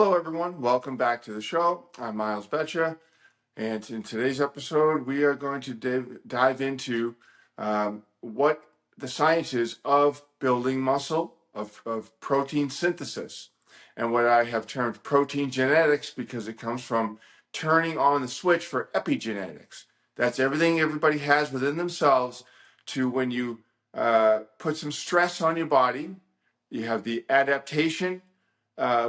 Hello, everyone. Welcome back to the show. I'm Miles Beccia, and in today's episode, we are going to dive into what the science is of building muscle, of protein synthesis, and what I have termed protein genetics because it comes from turning on the switch for epigenetics. That's everything everybody has within themselves to when you put some stress on your body, you have the adaptation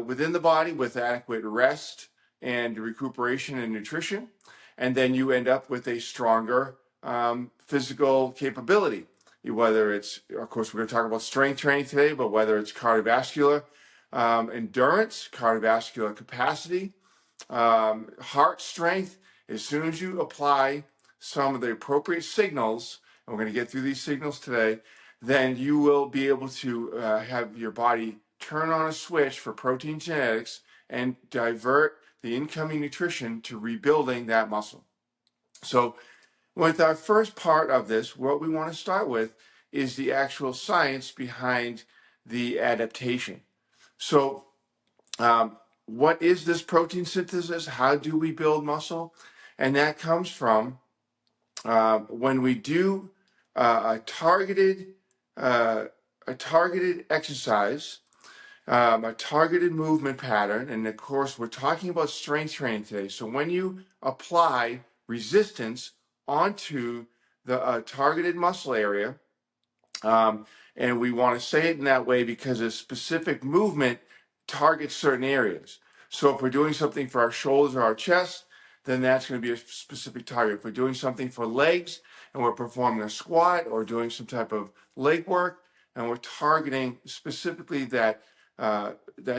within the body with adequate rest and recuperation and nutrition. And then you end up with a stronger physical capability. Whether it's, of course, we're going to talk about strength training today, but whether it's cardiovascular endurance, cardiovascular capacity, heart strength, as soon as you apply some of the appropriate signals, and we're going to get through these signals today, then you will be able to have your body turn on a switch for protein genetics and divert the incoming nutrition to rebuilding that muscle. So with our first part of this, what we want to start with is the actual science behind the adaptation. So what is this protein synthesis? How do we build muscle? And that comes from when we do a targeted exercise, a targeted movement pattern, and of course we're talking about strength training today. So when you apply resistance onto the targeted muscle area, and we want to say it in that way because a specific movement targets certain areas. So if we're doing something for our shoulders or our chest, then that's going to be a specific target. If we're doing something for legs and we're performing a squat or doing some type of leg work and we're targeting specifically that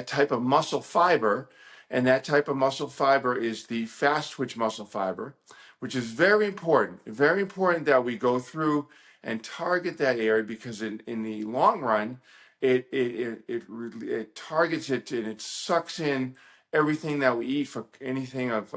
type of muscle fiber, and that type of muscle fiber is the fast twitch muscle fiber, which is very important that we go through and target that area because in the long run, it targets it and it sucks in everything that we eat for anything of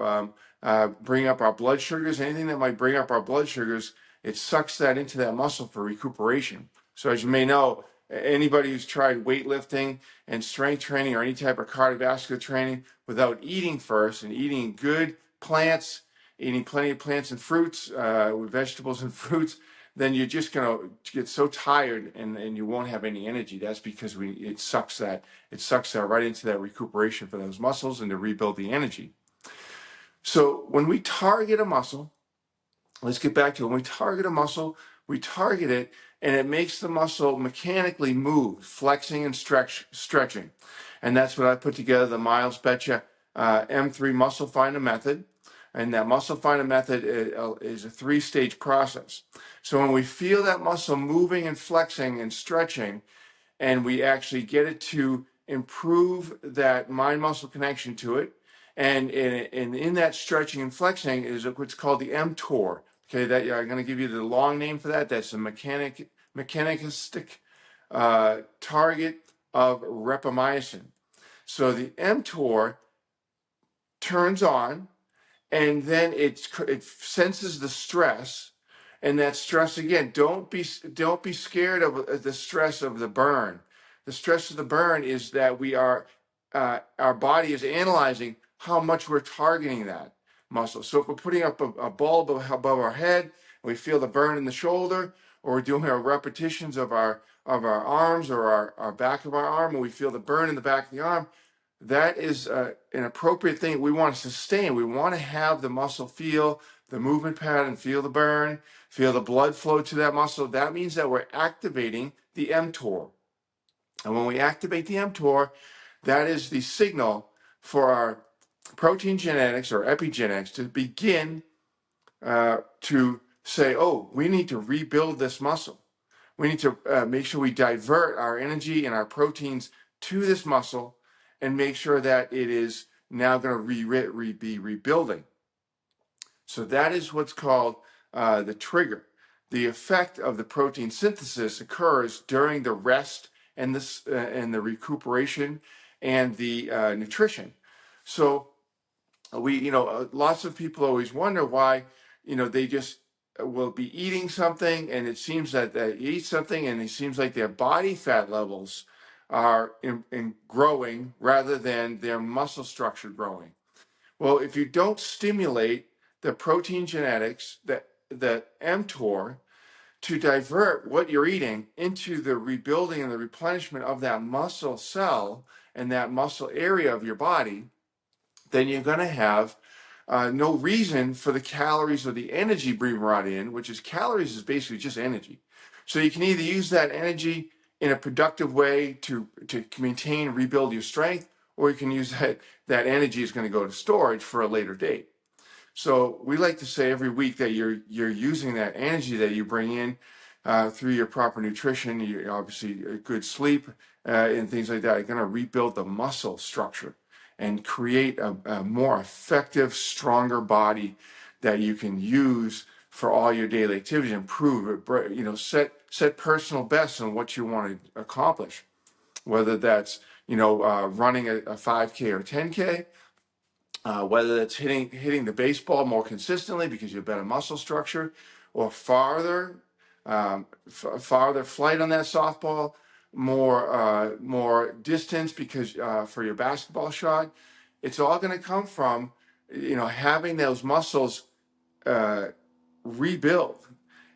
bring up our blood sugars, anything that might bring up our blood sugars, it sucks that into that muscle for recuperation. So as you may know, anybody who's tried weightlifting and strength training or any type of cardiovascular training without eating first and eating good plants, eating plenty of plants and fruits, vegetables and fruits, then you're just going to get so tired and you won't have any energy. That's because it sucks that right into that recuperation for those muscles and to rebuild the energy. So when we target a muscle, let's get back to it. When we target a muscle, we target it and it makes the muscle mechanically move, flexing and stretching. And that's what I put together, the Miles Beccia M3 muscle finder method. And that muscle finder method is a 3-stage process. So when we feel that muscle moving and flexing and stretching, and we actually get it to improve that mind-muscle connection to it, and in that stretching and flexing is what's called the mTOR. Okay, that I'm going to give you the long name for that. That's a mechanistic target of rapamycin. So the mTOR turns on, and then it senses the stress, and that stress again. Don't be scared of the stress of the burn. The stress of the burn is that our body is analyzing how much we're targeting that muscle. So if we're putting up a ball above our head, and we feel the burn in the shoulder, or we're doing our repetitions of our arms or our back of our arm, and we feel the burn in the back of the arm, that is an appropriate thing we want to sustain. We want to have the muscle feel the movement pattern, feel the burn, feel the blood flow to that muscle. That means that we're activating the mTOR. And when we activate the mTOR, that is the signal for our protein genetics or epigenetics to begin to say, oh, we need to rebuild this muscle. We need to make sure we divert our energy and our proteins to this muscle and make sure that it is now going to be rebuilding. So that is what's called the trigger. The effect of the protein synthesis occurs during the rest and the recuperation and the nutrition. So lots of people always wonder why, they just will be eating something and it seems that they eat something and it seems like their body fat levels are in growing rather than their muscle structure growing. Well, if you don't stimulate the protein genetics, the mTOR, to divert what you're eating into the rebuilding and the replenishment of that muscle cell and that muscle area of your body, then you're going to have no reason for the calories or the energy being brought in, which is calories is basically just energy. So you can either use that energy in a productive way to maintain and rebuild your strength, or you can use that energy is going to go to storage for a later date. So we like to say every week that you're using that energy that you bring in through your proper nutrition, you obviously good sleep and things like that, are going to rebuild the muscle structure and create a more effective, stronger body that you can use for all your daily activities. Improve, set personal bests on what you want to accomplish, whether that's running a 5K or 10K. Whether that's hitting the baseball more consistently because you have better muscle structure, or farther flight on that softball, more distance because for your basketball shot, it's all going to come from having those muscles rebuild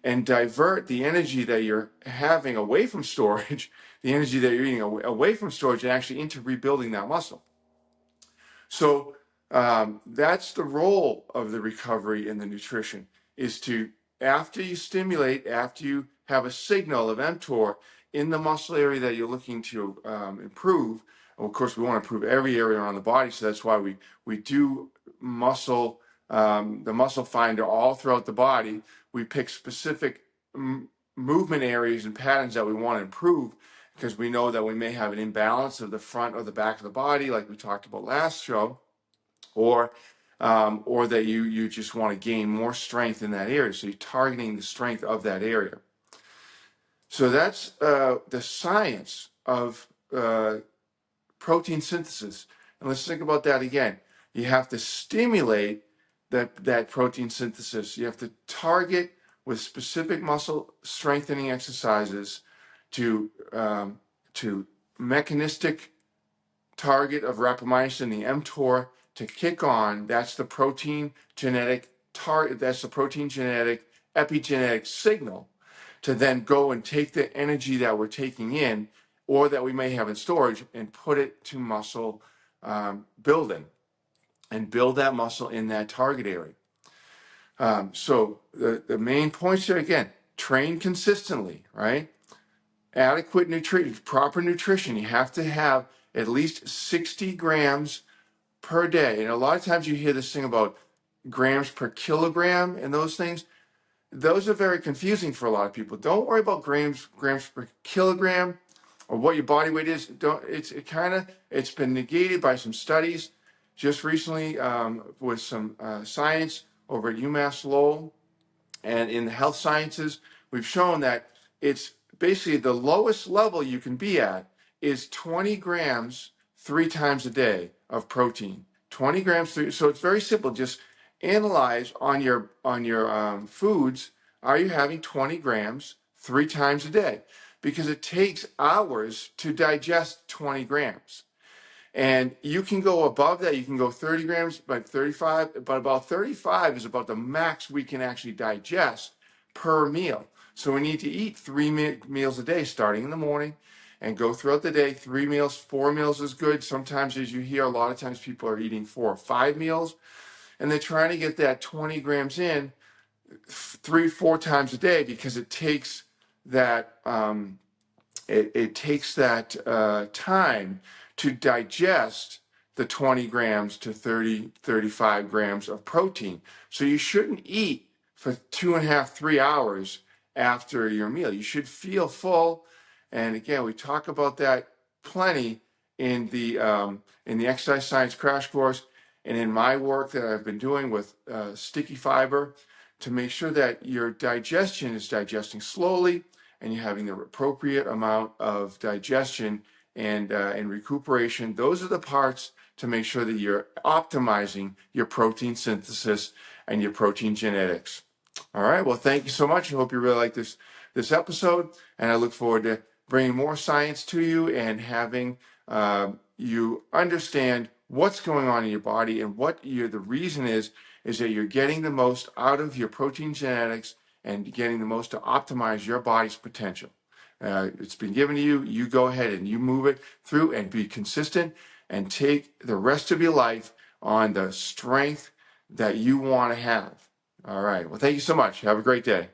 and divert the energy that you're having away from storage, the energy that you're eating away from storage, and actually into rebuilding that muscle. So that's the role of the recovery in the nutrition, is to, after you stimulate, after you have a signal of mTOR in the muscle area that you're looking to improve. And of course, we want to improve every area around the body, so that's why we do muscle, the muscle finder all throughout the body. We pick specific movement areas and patterns that we want to improve, because we know that we may have an imbalance of the front or the back of the body, like we talked about last show, or that you just want to gain more strength in that area. So you're targeting the strength of that area. So that's the science of protein synthesis. And let's think about that again. You have to stimulate that protein synthesis. You have to target with specific muscle strengthening exercises to mechanistic target of rapamycin, the mTOR, to kick on. That's the protein genetic target. That's the protein genetic epigenetic signal to then go and take the energy that we're taking in, or that we may have in storage, and put it to muscle building and build that muscle in that target area. So the main points here, again, train consistently, right? Adequate nutrition, proper nutrition. You have to have at least 60 grams per day. And a lot of times you hear this thing about grams per kilogram and those things. Those are very confusing for a lot of people. Don't worry about grams per kilogram or what your body weight is. It's been negated by some studies just recently with some science over at UMass Lowell and in the health sciences. We've shown that it's basically the lowest level you can be at is 20 grams 3 times a day of protein. 20 grams. So it's very simple. Just analyze on your foods. Are you having 20 grams 3 times a day? Because it takes hours to digest 20 grams. And you can go above that. You can go 30 grams, but 35, but about 35 is about the max we can actually digest per meal. So we need to eat 3 meals a day, starting in the morning and go throughout the day. 3 meals, 4 meals is good. Sometimes, as you hear, a lot of times people are eating 4 or 5 meals, and they're trying to get that 20 grams in 3-4 times a day, because it takes that it takes that time to digest the 20 grams to 35 grams of protein. So you shouldn't eat for 2.5-3 hours after your meal. You should feel full. And again, we talk about that plenty in the exercise science crash course and in my work that I've been doing with sticky fiber, to make sure that your digestion is digesting slowly and you're having the appropriate amount of digestion and recuperation. Those are the parts to make sure that you're optimizing your protein synthesis and your protein genetics. All right. Well, thank you so much. I hope you really like this episode, and I look forward to bringing more science to you and having you understand what's going on in your body and the reason is that you're getting the most out of your protein genetics and getting the most to optimize your body's potential. It's been given to you. You go ahead and you move it through and be consistent and take the rest of your life on the strength that you want to have. All right. Well, thank you so much. Have a great day.